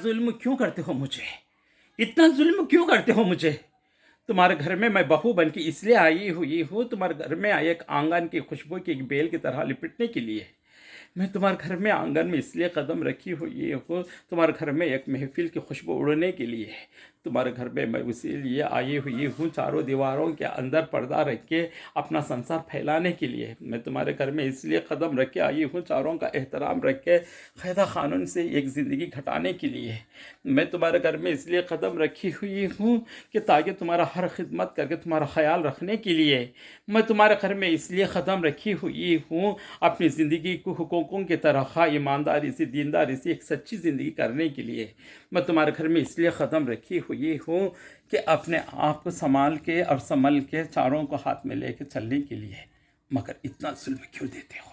जुल्म क्यों करते हो मुझे? इतना जुल्म क्यों करते हो मुझे? तुम्हारे घर में मैं बहू बन के इसलिए आई हुई हूँ, तुम्हारे घर में आई एक आंगन की खुशबू की एक बेल की तरह लिपटने के लिए। मैं तुम्हारे घर में आंगन में इसलिए कदम रखी हुई हूँ, तुम्हारे घर में एक महफिल की खुशबू उड़ने के लिए। तुम्हारे घर में मैं इसीलिए आई हुई हूँ, चारों दीवारों के अंदर पर्दा रख के अपना संसार फैलाने के लिए। मैं तुम्हारे घर में इसलिए कदम रख के आई हूँ, चारों का एहतराम रख के कायदा कानून से एक ज़िंदगी घटाने के लिए। मैं तुम्हारे घर में इसलिए कदम रखी हुई हूँ कि ताकि तुम्हारा हर खिदमत करके तुम्हारा ख्याल रखने के लिए। मैं तुम्हारे घर में इसलिए कदम रखी हुई हूँ अपनी ज़िंदगी को हुकूकों की तरह ईमानदारी से, दीनदारी से एक सच्ची ज़िंदगी करने के लिए। मैं तुम्हारे घर में इसलिए कदम रखी हुई हूँ कि अपने आप को संभाल के और संभल के चारों को हाथ में लेके चलने के लिए। मगर इतना जुल्म क्यों देते हो?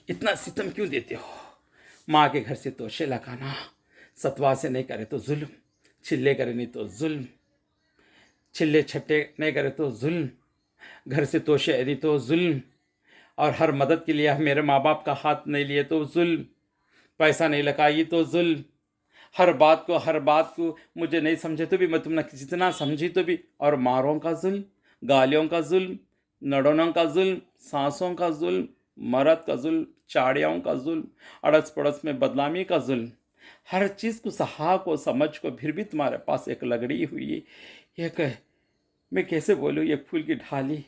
इतना सितम क्यों देते हो? माँ के घर से तोशे लगाना, सतवा से नहीं करे तो जुल्म, चिल्ले करे नहीं तो जुल्म, चिल्ले छट्टे नहीं करे तो जुल्म, घर से तोशे यदि तो जुल्म, और हर मदद के लिए मेरे माँ बाप का हाथ नहीं लिए तो जुल्म, पैसा नहीं लगाई तो जुल्म, हर बात को मुझे नहीं समझे तो भी, मैं तुमने जितना समझी तो भी, और मारों का जुल्म, गालियों का जुल्म, नड़ोनों का जुल्म, सांसों का जुल्म, मरद का जुल्म, चाड़ियों का जुल्म, अड़स पड़ोस में बदनामी का जुल्म, हर चीज़ को सहा को समझ को फिर भी तुम्हारे पास एक लगड़ी हुई, एक मैं कैसे बोलूँ, एक फूल की ढाली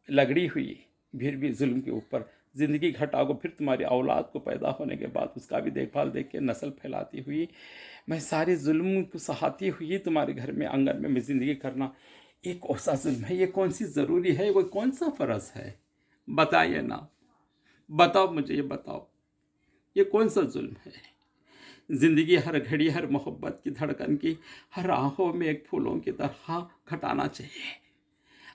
लगड़ी हुई, फिर भी जुल्म के ऊपर ज़िंदगी घटाओ। फिर तुम्हारी औलाद को पैदा होने के बाद उसका भी देखभाल देख के नस्ल फैलाती हुई, मैं सारे जुल्म को सहाती हुई तुम्हारे घर में आंगन में मैं ज़िंदगी करना, ये कौन सा जुल्म है? ये कौन सी ज़रूरी है? वो कौन सा फ़र्ज़ है? बताइए ना, बताओ मुझे, ये बताओ, ये कौन सा जुल्म है? ज़िंदगी हर घड़ी, हर मोहब्बत की धड़कन की, हर आँखों में एक फूलों की तरह घटाना चाहिए।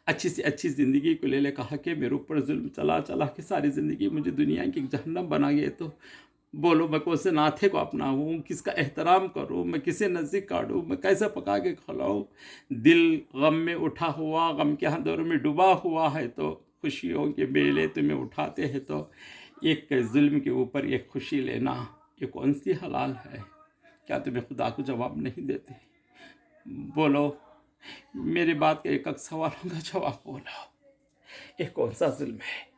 अच्छी से अच्छी ज़िंदगी को ले कहा कि मेरे ऊपर जुल्म चला चला के सारी ज़िंदगी मुझे दुनिया की जहन्नम बना गई। तो बोलो, मैं कौन से नाथे को अपनाऊँ, किसका एहतराम करूँ, मैं किसे नज़दीक काटूँ, मैं कैसे पका के खिलाऊँ? दिल गम में उठा हुआ, गम के अंधेरों में डूबा हुआ है, तो खुशियों के बेले तुम्हें उठाते हैं, तो एक जुल्म के ऊपर एक खुशी लेना, ये कौन सी हलाल है? क्या तुम्हें खुदा को जवाब नहीं देते? बोलो, मेरी बात के एक एक सवालों का जवाब बोलो। ये कौन सा जुल्म है?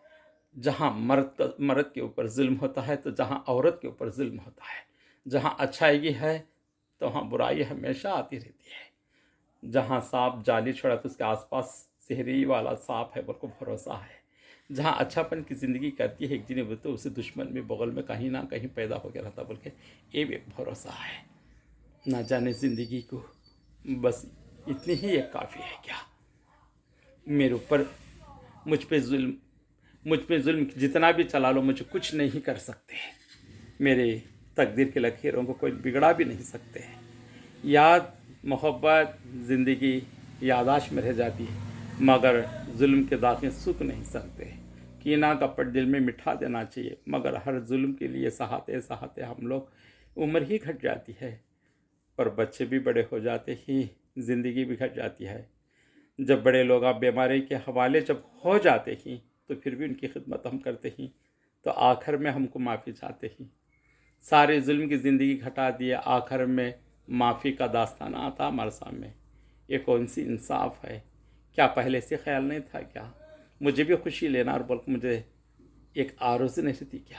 जहाँ मर्द के ऊपर जुल्म होता है, तो जहाँ औरत के ऊपर जुल्म होता है। जहाँ अच्छाई है तो वहाँ बुराई हमेशा आती रहती है। जहाँ सांप जाली छोड़ा तो उसके आसपास सेहरी वाला सांप है, बोल को भरोसा है। जहाँ अच्छापन की ज़िंदगी करती है एक जिन्हें, वो तो उसे दुश्मन में बगल में कहीं ना कहीं पैदा हो गया रहता, बोल के ये भी एक भरोसा है। ना जाने ज़िंदगी को बस इतनी ही एक काफ़ी है क्या? मेरे ऊपर, मुझ पे जुल्म जितना भी चला लो, मुझे कुछ नहीं कर सकते। मेरे तकदीर के लकीरों को कोई बिगड़ा भी नहीं सकते। याद, मोहब्बत, ज़िंदगी यादाश्त में रह जाती है, मगर जुल्म के दागे सूख नहीं सकते। कीना कपट दिल में मिठा देना चाहिए, मगर हर जुल्म के लिए सहाते सहाते हम लोग उम्र ही घट जाती है, पर बच्चे भी बड़े हो जाते ही ज़िंदगी भी घट जाती है। जब बड़े लोग आप बीमारी के हवाले जब हो जाते ही, तो फिर भी उनकी खिदमत हम करते ही, तो आखिर में हमको माफ़ी चाहते ही। सारे जुल्म की ज़िंदगी घटा दिए, आखिर में माफ़ी का दास्ताना आता हमारे सामने। ये कौन सी इंसाफ है? क्या पहले से ख्याल नहीं था क्या? मुझे भी खुशी लेना, और बल्कि मुझे एक आरज़ू नहीं थी क्या?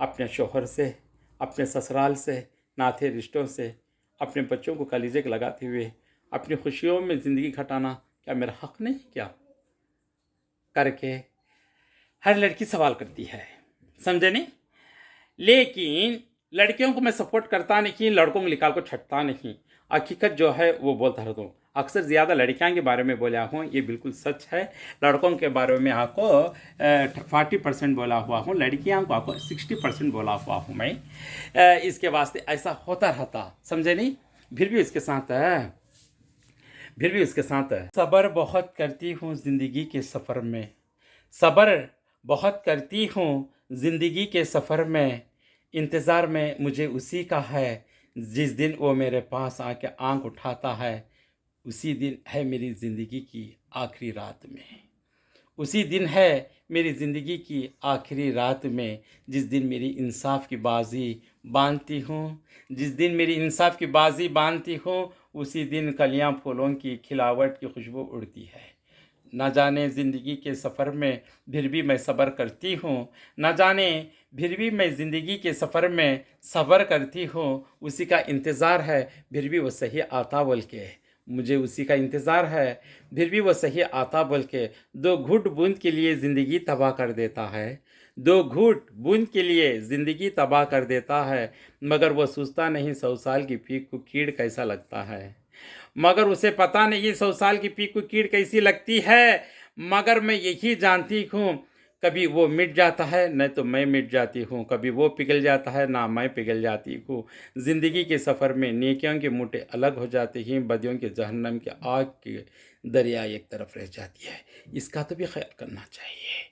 अपने शोहर से, अपने ससुराल से, नाते रिश्तों से, अपने बच्चों को कलीजे लगाते हुए अपनी खुशियों में ज़िंदगी घटाना क्या मेरा हक़ नहीं क्या? करके हर लड़की सवाल करती है, समझे नहीं? लेकिन लड़कियों को मैं सपोर्ट करता नहीं, लड़कों को निकाल को छटता नहीं। हकीकत जो है वो बोलता रहता हूँ। अक्सर ज़्यादा लड़कियां के बारे में बोला हूँ, ये बिल्कुल सच है। लड़कों के बारे में आपको 40% बोला हुआ हूँ, लड़कियां को आपको 60% बोला हुआ हूँ मैं। इसके वास्ते ऐसा होता रहता, समझे नहीं? फिर भी उसके साथ सब्र बहुत करती हूँ ज़िंदगी के सफ़र में, सब्र बहुत करती हूँ ज़िंदगी के सफ़र में। इंतज़ार में मुझे उसी का है, जिस दिन वो मेरे पास आके आँख उठाता है, उसी दिन है मेरी ज़िंदगी की आखिरी रात में। उसी दिन है मेरी ज़िंदगी की आखिरी रात में, जिस दिन मेरी इंसाफ की बाज़ी बाँधती हूँ। जिस दिन मेरी इंसाफ की बाज़ी बाँधती हूँ, उसी दिन कलियाँ फूलों की खिलावट की खुशबू उड़ती है। ना जाने ज़िंदगी के सफ़र में फिर भी मैं सब्र करती हूँ, ना जाने फिर भी मैं ज़िंदगी के सफ़र में सब्र करती हूँ। उसी का इंतज़ार है, फिर भी वो सही आता बोल के। मुझे उसी का इंतज़ार है, फिर भी वो सही आता बोल के। 2 घूँट बूँद के लिए ज़िंदगी तबाह कर देता है, 2 घूँट बूँद के लिए ज़िंदगी तबाह कर देता है, मगर वो सोचता नहीं 100 साल की भीख को कीड़ कैसा लगता है। मगर उसे पता नहीं 100 साल की पीक को कीड़ कैसी लगती है। मगर मैं यही जानती हूँ, कभी वो मिट जाता है, नहीं तो मैं मिट जाती हूँ। कभी वो पिघल जाता है, ना मैं पिघल जाती हूँ। ज़िंदगी के सफ़र में नेकियों के मूठे अलग हो जाते हैं, बदियों के जहन्नम के आग के दरिया एक तरफ रह जाती है। इसका तो भी ख़्याल करना चाहिए।